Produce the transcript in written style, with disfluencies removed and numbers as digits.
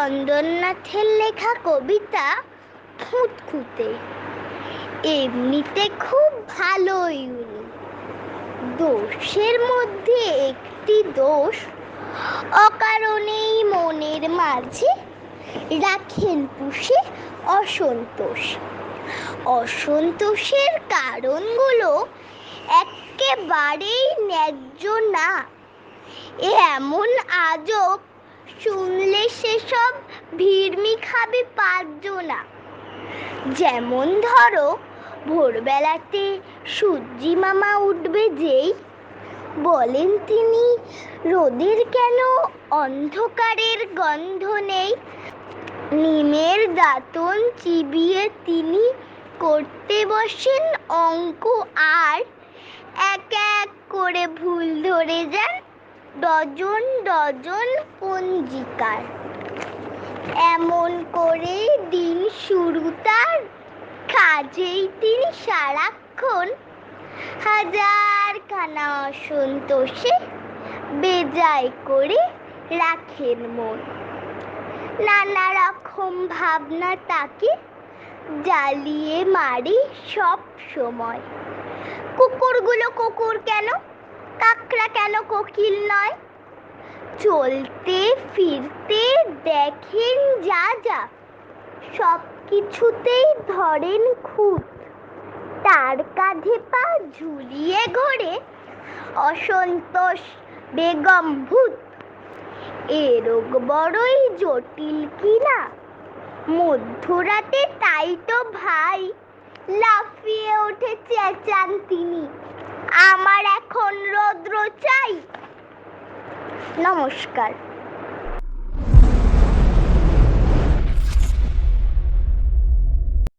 চন্দননাথের লেখা কবিতা খুঁতখুঁতে। এমনিতে খুব ভালোই উনি। দোষের মধ্যে একটি দোষ অকারণেই মনের মাঝে রাখেন পুষে অসন্তোষ। অসন্তোষের কারণগুলো একেবারেই ন্যায্য না। এমন আজব শুনলে সেসব ভিড়মি খাবে পাঁচজনা। যেমন ধরো, ভোরবেলাতে সূর্যি মামা উঠবে যেই, বলেন তিনি রোদের কেন অন্ধকারের গন্ধ নেই। নিমের দাঁতন চিবিয়ে তিনি করতে বসেন অঙ্ক, আর এক এক করে ভুল ধরে যান ডজন ডজন পঞ্জিকার। এমন করে দিন শুরু তার, কাজেই তিনি সারাক্ষণ হাজারখানা অসন্তোষে বেজায় করে রাখেন মন। নানা রকম ভাবনা তাকে জ্বালিয়ে মারে সব সময়। কুকুরগুলো কুকুর কেন, কাকড়া কেন কোকিল নয়? চলতে ফিরতে দেখেন যা যা, সব কিছুতেই ধরেন খুঁত। তার কাঁধে পা ঝুলিয়ে ঘোরে অসন্তোষ বেগম ভূত। এ রোগ বড়ই জটিল কিনা, মধ্যরাতে তাই তো ভাই লাফিয়ে উঠে চেঁচান তিনি, আমার এখন রৌদ্র চাই। নমস্কার।